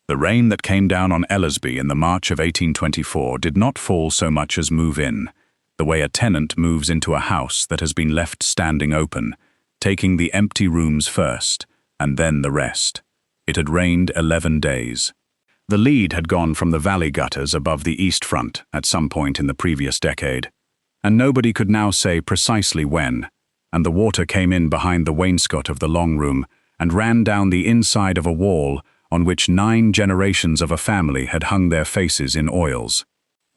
The rain that came down on Ellersby in the March of 1824 did not fall so much as move in, the way a tenant moves into a house that has been left standing open, taking the empty rooms first, and then the rest. It had rained 11 days. The lead had gone from the valley gutters above the east front at some point in the previous decade, and nobody could now say precisely when, and the water came in behind the wainscot of the long room and ran down the inside of a wall on which 9 generations of a family had hung their faces in oils.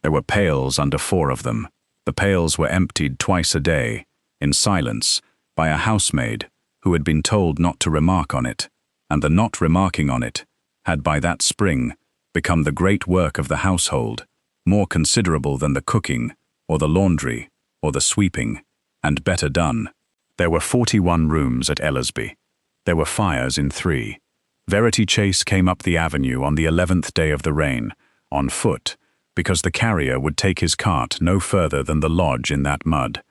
There were pails under 4 of them. The pails were emptied twice a day, in silence, by a housemaid who had been told not to remark on it, and the not remarking on it had by that spring become the great work of the household, more considerable than the cooking, or the laundry, or the sweeping, and better done. There were 41 rooms at Ellersby. There were fires in 3. Verity Chase came up the avenue on the 11th day of the rain, on foot, because the carrier would take his cart no further than the lodge in that mud,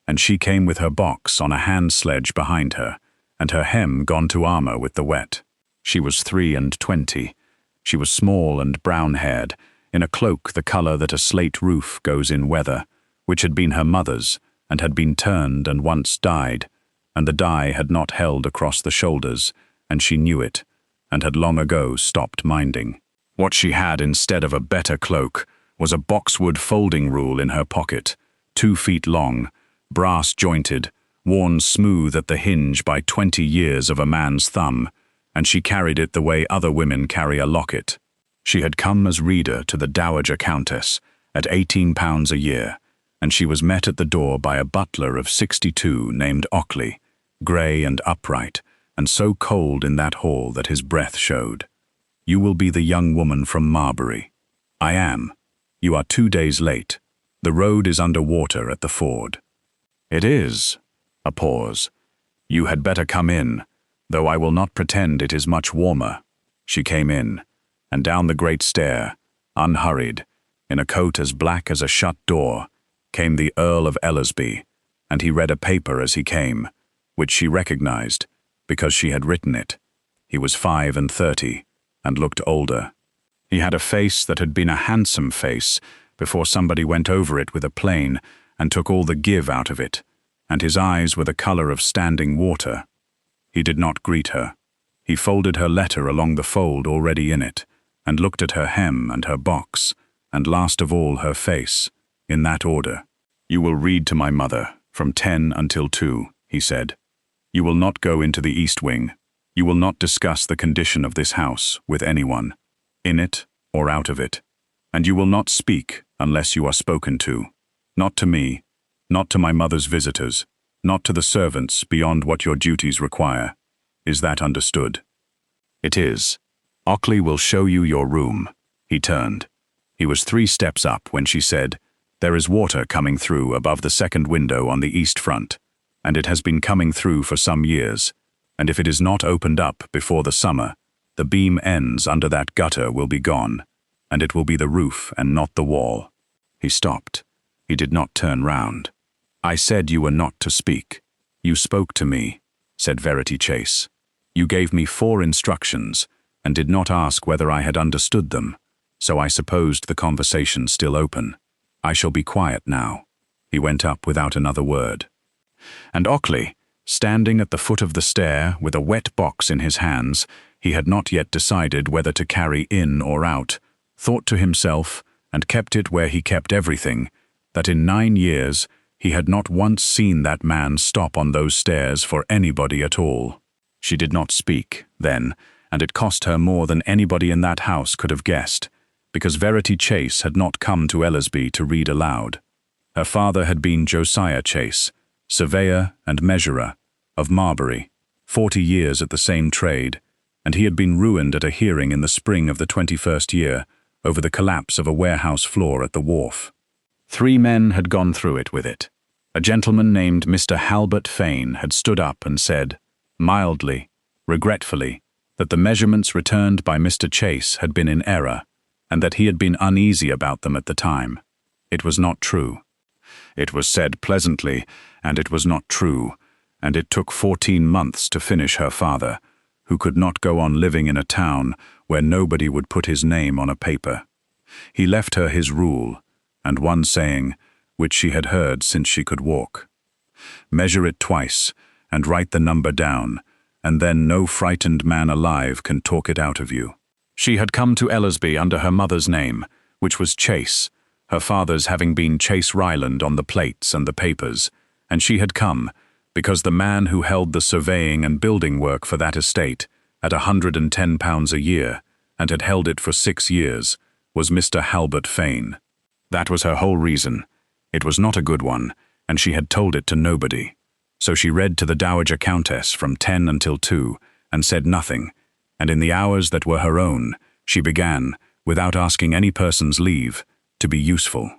and she came with her box on a hand sledge behind her, and her hem gone to armor with the wet. She was 23. She was small and brown-haired, in a cloak the color that a slate roof goes in weather, which had been her mother's, and had been turned and once dyed, and the dye had not held across the shoulders, and she knew it, and had long ago stopped minding. What she had instead of a better cloak was a boxwood folding rule in her pocket, 2 feet long, brass-jointed, worn smooth at the hinge by 20 years of a man's thumb, and she carried it the way other women carry a locket. She had come as reader to the Dowager Countess at £18 a year, and she was met at the door by a butler of 62 named Ockley, grey and upright, and so cold in that hall that his breath showed. "You will be the young woman from Marbury." "I am. You are 2 days late. The road is under water at the ford." "It is." A pause. "You had better come in, though I will not pretend it is much warmer." She came in, and down the great stair, unhurried, in a coat as black as a shut door, came the Earl of Ellersby, and he read a paper as he came, which she recognized, because she had written it. He was 35, and looked older. He had a face that had been a handsome face before somebody went over it with a plane and took all the give out of it, and his eyes were the color of standing water. He did not greet her. He folded her letter along the fold already in it, and looked at her hem and her box, and last of all her face, in that order. "You will read to my mother, from 10 until 2, he said. "You will not go into the east wing. You will not discuss the condition of this house with anyone, in it or out of it. And you will not speak unless you are spoken to. Not to me, not to my mother's visitors, not to the servants beyond what your duties require. Is that understood?" "It is. Ockley will show you your room." He turned. He was 3 steps up when she said, "There is water coming through above the second window on the east front, and it has been coming through for some years, and if it is not opened up before the summer, the beam ends under that gutter will be gone, and it will be the roof and not the wall." He stopped. He did not turn round. "I said you were not to speak." "You spoke to me," said Verity Chase. "You gave me 4 instructions, and did not ask whether I had understood them, so I supposed the conversation still open. I shall be quiet now." He went up without another word. And Ockley, standing at the foot of the stair with a wet box in his hands, he had not yet decided whether to carry in or out, thought to himself, and kept it where he kept everything, that in 9 years he had not once seen that man stop on those stairs for anybody at all. She did not speak, then, and it cost her more than anybody in that house could have guessed, because Verity Chase had not come to Ellersby to read aloud. Her father had been Josiah Chase, surveyor and measurer, of Marbury, 40 years at the same trade, and he had been ruined at a hearing in the spring of the 21st year over the collapse of a warehouse floor at the wharf. 3 men had gone through it with it. A gentleman named Mr. Halbert Fane had stood up and said, mildly, regretfully, that the measurements returned by Mr. Chase had been in error, and that he had been uneasy about them at the time. It was not true. It was said pleasantly, and it was not true, and it took 14 months to finish her father, who could not go on living in a town where nobody would put his name on a paper. He left her his rule, and one saying, which she had heard since she could walk. Measure it twice, and write the number down, and then no frightened man alive can talk it out of you. She had come to Ellersby under her mother's name, which was Chase, her father's having been Chase Ryland on the plates and the papers, and she had come because the man who held the surveying and building work for that estate, at £110 a year, and had held it for 6 years, was Mr. Halbert Fane. That was her whole reason. It was not a good one, and she had told it to nobody. So she read to the Dowager Countess from 10 until 2, and said nothing, and in the hours that were her own, she began, without asking any person's leave, to be useful.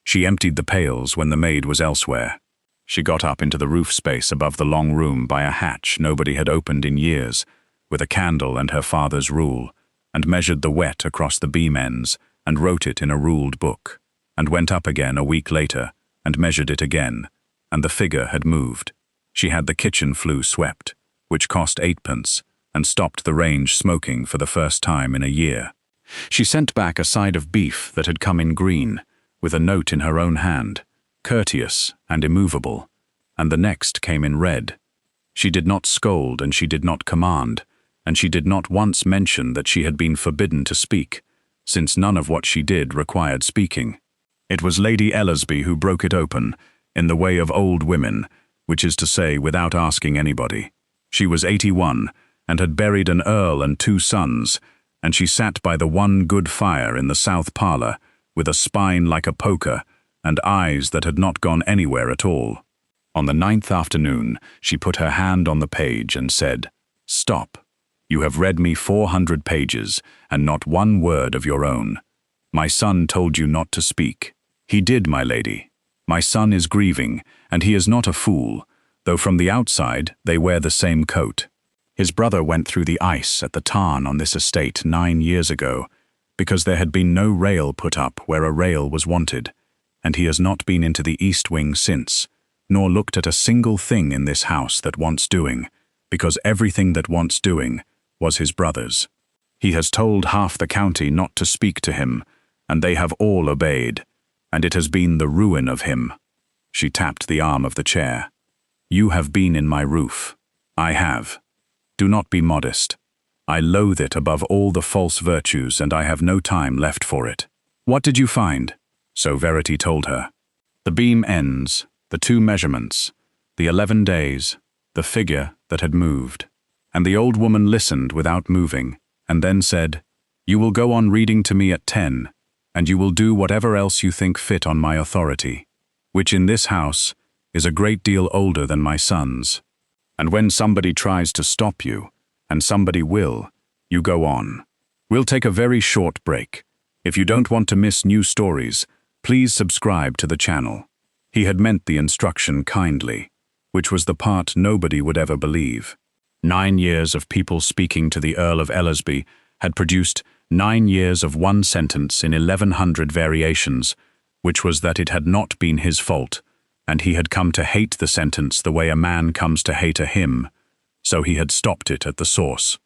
She emptied the pails when the maid was elsewhere. She got up into the roof space above the long room by a hatch nobody had opened in years, with a candle and her father's rule, and measured the wet across the beam ends, and wrote it in a ruled book, and went up again a week later, and measured it again, and the figure had moved. She had the kitchen flue swept, which cost 8p, and stopped the range smoking for the first time in a year. She sent back a side of beef that had come in green, with a note in her own hand, courteous and immovable, and the next came in red. She did not scold and she did not command, and she did not once mention that she had been forbidden to speak, since none of what she did required speaking. It was Lady Ellersby who broke it open, in the way of old women, which is to say without asking anybody. She was 81, and had buried an earl and 2 sons, and she sat by the one good fire in the south parlour, with a spine like a poker, and eyes that had not gone anywhere at all. On the 9th afternoon, she put her hand on the page and said, "Stop. You have read me 400 pages, and not one word of your own. My son told you not to speak. He did, my lady. My son is grieving, and he is not a fool, though from the outside they wear the same coat. His brother went through the ice at the tarn on this estate 9 years ago, because there had been no rail put up where a rail was wanted, and he has not been into the east wing since, nor looked at a single thing in this house that wants doing, because everything that wants doing was his brother's. He has told half the county not to speak to him, and they have all obeyed, and it has been the ruin of him." She tapped the arm of the chair. "You have been in my roof. I have. Do not be modest. I loathe it above all the false virtues, and I have no time left for it." "What did you find?" So Verity told her. "The beam ends, the 2 measurements, the 11 days, the figure that had moved." And the old woman listened without moving, and then said, "You will go on reading to me at 10, and you will do whatever else you think fit on my authority, which in this house is a great deal older than my son's. And when somebody tries to stop you, and somebody will, you go on. We'll take a very short break. If you don't want to miss new stories, please subscribe to the channel." He had meant the instruction kindly, which was the part nobody would ever believe. 9 years of people speaking to the Earl of Ellersby had produced 9 years of one sentence in 1100 variations, which was that it had not been his fault, and he had come to hate the sentence the way a man comes to hate a hymn, so he had stopped it at the source.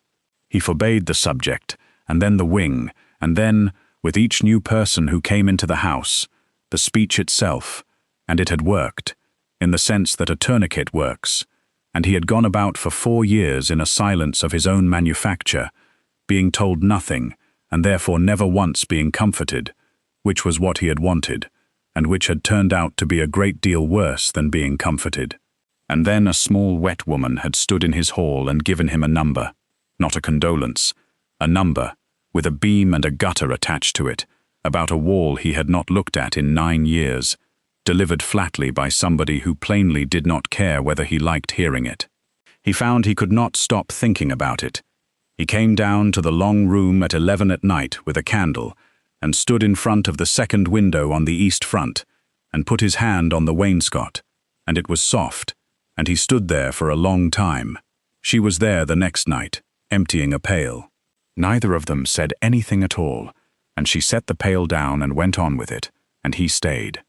He forbade the subject, and then the wing, and then, with each new person who came into the house, the speech itself, and it had worked, in the sense that a tourniquet works, and he had gone about for 4 years in a silence of his own manufacture, being told nothing, and therefore never once being comforted, which was what he had wanted, and which had turned out to be a great deal worse than being comforted. And then a small wet woman had stood in his hall and given him a number, not a condolence, a number, with a beam and a gutter attached to it, about a wall he had not looked at in 9 years, delivered flatly by somebody who plainly did not care whether he liked hearing it. He found he could not stop thinking about it. He came down to the long room at 11 at night with a candle, and stood in front of the second window on the east front, and put his hand on the wainscot, and it was soft, and he stood there for a long time. She was there the next night, emptying a pail. Neither of them said anything at all, and she set the pail down and went on with it, and he stayed.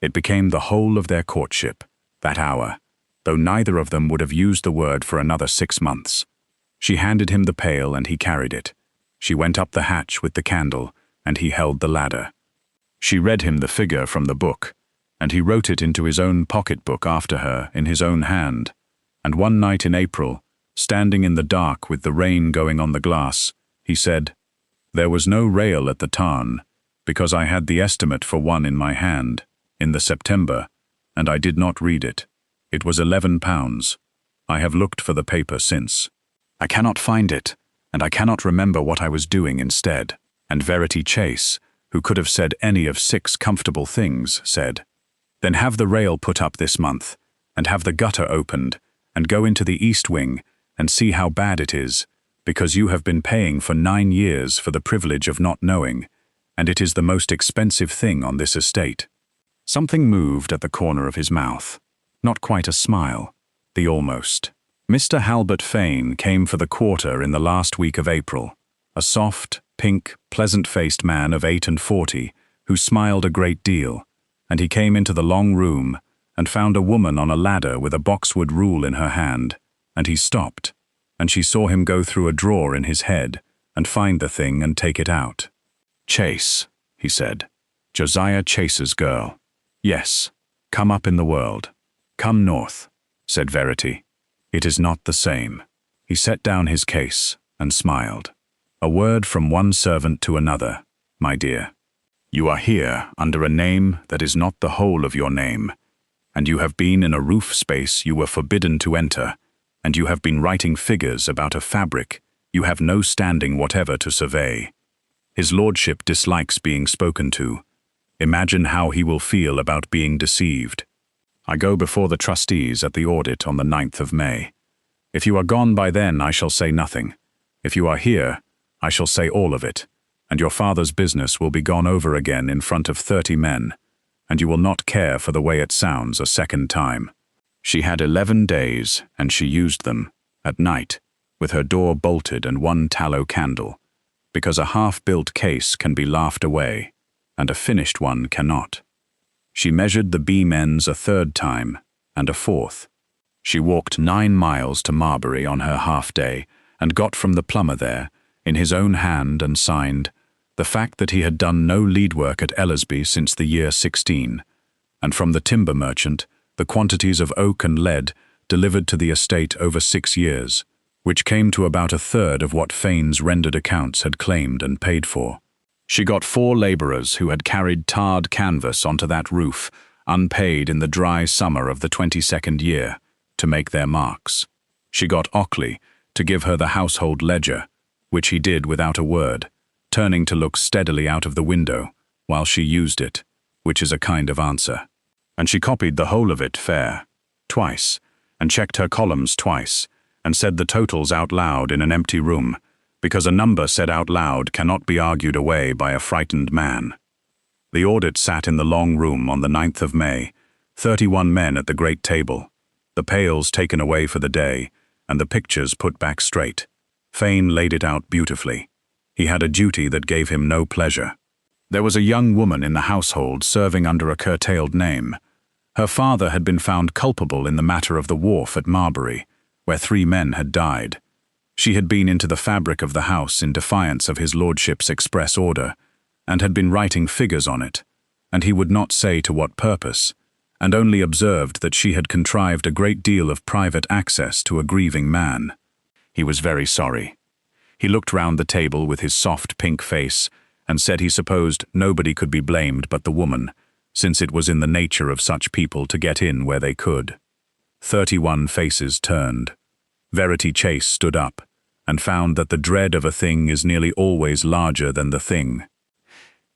It became the whole of their courtship, that hour, though neither of them would have used the word for another 6 months. She handed him the pail and he carried it. She went up the hatch with the candle and he held the ladder. She read him the figure from the book, and he wrote it into his own pocketbook after her in his own hand. And one night in April, standing in the dark with the rain going on the glass, he said, "There was no rail at the tarn, because I had the estimate for one in my hand, in the September, and I did not read it. It was £11. I have looked for the paper since. I cannot find it, and I cannot remember what I was doing instead." And Verity Chase, who could have said any of 6 comfortable things, said, "Then have the rail put up this month, and have the gutter opened, and go into the east wing, and see how bad it is, because you have been paying for 9 years for the privilege of not knowing, and it is the most expensive thing on this estate." Something moved at the corner of his mouth. Not quite a smile, the almost. Mr. Halbert Fane came for the quarter in the last week of April, a soft, pink, pleasant-faced man of 48, who smiled a great deal, and he came into the long room and found a woman on a ladder with a boxwood rule in her hand, and he stopped, and she saw him go through a drawer in his head and find the thing and take it out. "Chase," he said. "Josiah Chase's girl. Yes, come up in the world. Come north," said Verity. "It is not the same." He set down his case and smiled. "A word from one servant to another, my dear. You are here under a name that is not the whole of your name, and you have been in a roof space you were forbidden to enter, and you have been writing figures about a fabric you have no standing whatever to survey. His lordship dislikes being spoken to. Imagine how he will feel about being deceived. I go before the trustees at the audit on the 9th of May. If you are gone by then, I shall say nothing. If you are here, I shall say all of it, and your father's business will be gone over again in front of 30 men, and you will not care for the way it sounds a second time." She had 11 days, and she used them, at night, with her door bolted and one tallow candle, because a half-built case can be laughed away, and a finished one cannot. She measured the beam ends a 3rd time, and a 4th. She walked 9 miles to Marbury on her half-day, and got from the plumber there, in his own hand, and signed, the fact that he had done no lead work at Ellersby since the year 16, and from the timber merchant, the quantities of oak and lead delivered to the estate over 6 years, which came to about 1/3 of what Fane's rendered accounts had claimed and paid for. She got 4 labourers who had carried tarred canvas onto that roof, unpaid in the dry summer of the 22nd year, to make their marks. She got Ockley to give her the household ledger, which he did without a word, turning to look steadily out of the window while she used it, which is a kind of answer. And she copied the whole of it fair, twice, and checked her columns twice, and said the totals out loud in an empty room, because a number said out loud cannot be argued away by a frightened man. The audit sat in the long room on the 9th of May, 31 men at the great table, the pails taken away for the day, and the pictures put back straight. Fane laid it out beautifully. He had a duty that gave him no pleasure. There was a young woman in the household serving under a curtailed name. Her father had been found culpable in the matter of the wharf at Marbury, where 3 men had died. She had been into the fabric of the house in defiance of his lordship's express order, and had been writing figures on it, and he would not say to what purpose, and only observed that she had contrived a great deal of private access to a grieving man. He was very sorry. He looked round the table with his soft pink face, and said he supposed nobody could be blamed but the woman, since it was in the nature of such people to get in where they could. 31 faces turned. Verity Chase stood up, and found that the dread of a thing is nearly always larger than the thing.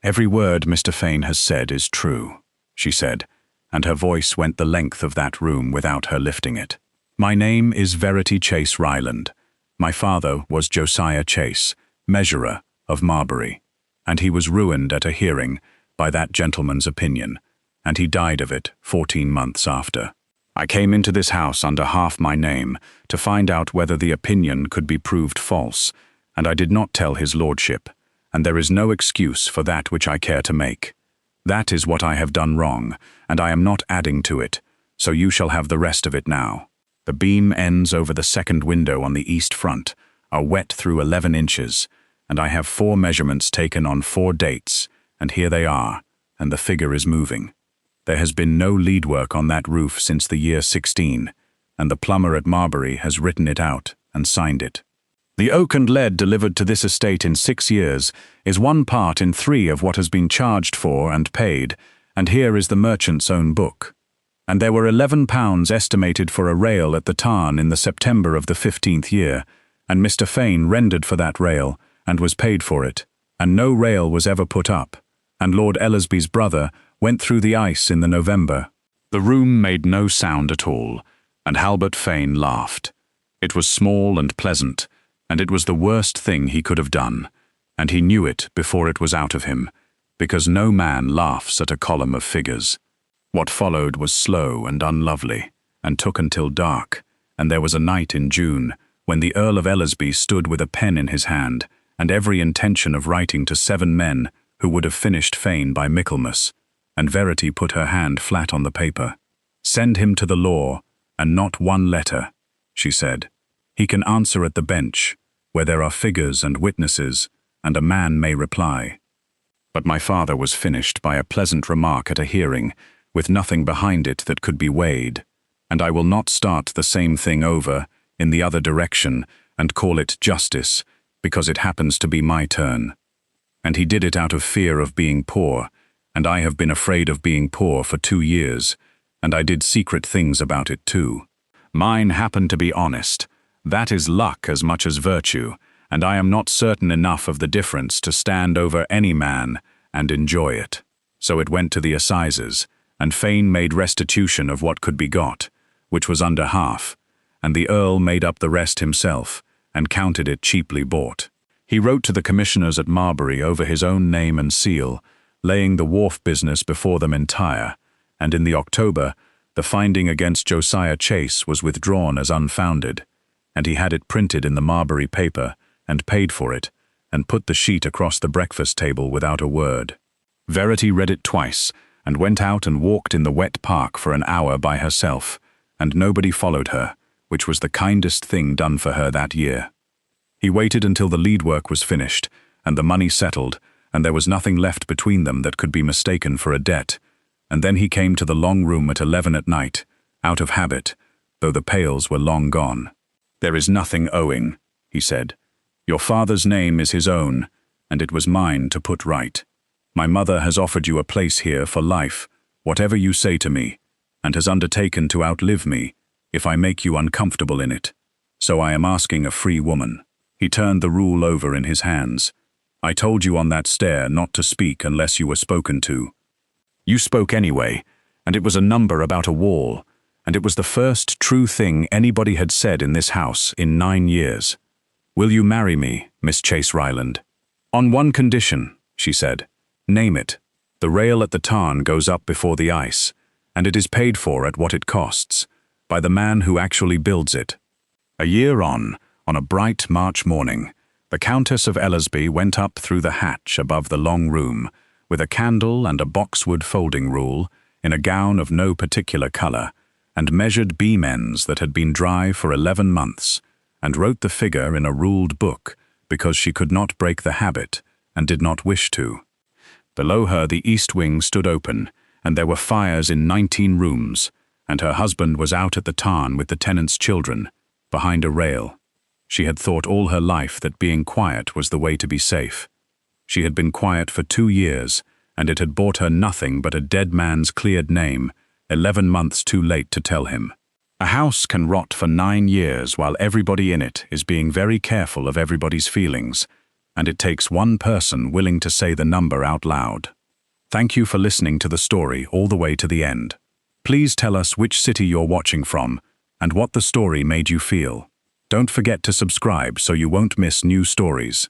"Every word Mr. Fane has said is true," she said, and her voice went the length of that room without her lifting it. "My name is Verity Chase Ryland. My father was Josiah Chase, measurer of Marbury, and he was ruined at a hearing by that gentleman's opinion, and he died of it 14 months after. I came into this house under half my name to find out whether the opinion could be proved false, and I did not tell his lordship, and there is no excuse for that which I care to make. That is what I have done wrong, and I am not adding to it, so you shall have the rest of it now. The beam ends over the second window on the east front, are wet through 11 inches, and I have 4 measurements taken on 4 dates, and here they are, and the figure is moving. There has been no lead work on that roof since the year 16, and the plumber at Marbury has written it out and signed it. The oak and lead delivered to this estate in 6 years is 1 part in 3 of what has been charged for and paid, and here is the merchant's own book. And there were £11 estimated for a rail at the tarn in the September of the 15th year, and Mr. Fane rendered for that rail, and was paid for it, and no rail was ever put up, and Lord Ellersby's brother went through the ice in the November. The room made no sound at all, and Halbert Fane laughed. It was small and pleasant, and it was the worst thing he could have done, and he knew it before it was out of him, because no man laughs at a column of figures. What followed was slow and unlovely, and took until dark, and there was a night in June when the Earl of Ellersby stood with a pen in his hand, and every intention of writing to 7 men who would have finished Fane by Michaelmas, and Verity put her hand flat on the paper. "Send him to the law, and not 1 letter," she said. "He can answer at the bench, where there are figures and witnesses, and a man may reply." But my father was finished by a pleasant remark at a hearing, with nothing behind it that could be weighed, and I will not start the same thing over, in the other direction, and call it justice, because it happens to be my turn. And he did it out of fear of being poor, and I have been afraid of being poor for 2 years, and I did secret things about it too. Mine happened to be honest. That is luck as much as virtue, and I am not certain enough of the difference to stand over any man and enjoy it. So it went to the assizes, and Fane made restitution of what could be got, which was under half, and the Earl made up the rest himself, and counted it cheaply bought. He wrote to the commissioners at Marbury over his own name and seal, laying the wharf business before them entire, and in the October, the finding against Josiah Chase was withdrawn as unfounded, and he had it printed in the Marbury paper, and paid for it, and put the sheet across the breakfast table without a word. Verity read it twice, and went out and walked in the wet park for an hour by herself, and nobody followed her, which was the kindest thing done for her that year. He waited until the lead work was finished, and the money settled, and there was nothing left between them that could be mistaken for a debt, and then he came to the long room at 11 at night, out of habit, though the pails were long gone. "There is nothing owing," he said. "Your father's name is his own, and it was mine to put right. My mother has offered you a place here for life, whatever you say to me, and has undertaken to outlive me, if I make you uncomfortable in it. So I am asking a free woman." He turned the rule over in his hands. "I told you on that stair not to speak unless you were spoken to. You spoke anyway, and it was a number about a wall, and it was the first true thing anybody had said in this house in 9 years. Will you marry me, Miss Chase Ryland? On 1 condition," she said. "Name it. The rail at the tarn goes up before the ice, and it is paid for at what it costs, by the man who actually builds it." A year on a bright March morning, the Countess of Ellersby went up through the hatch above the long room, with a candle and a boxwood folding rule, in a gown of no particular colour, and measured beam ends that had been dry for 11 months, and wrote the figure in a ruled book, because she could not break the habit, and did not wish to. Below her the east wing stood open, and there were fires in 19 rooms, and her husband was out at the tarn with the tenant's children, behind a rail. She had thought all her life that being quiet was the way to be safe. She had been quiet for 2 years, and it had bought her nothing but a dead man's cleared name, 11 months too late to tell him. A house can rot for 9 years while everybody in it is being very careful of everybody's feelings, and it takes 1 person willing to say the number out loud. Thank you for listening to the story all the way to the end. Please tell us which city you're watching from, and what the story made you feel. Don't forget to subscribe so you won't miss new stories.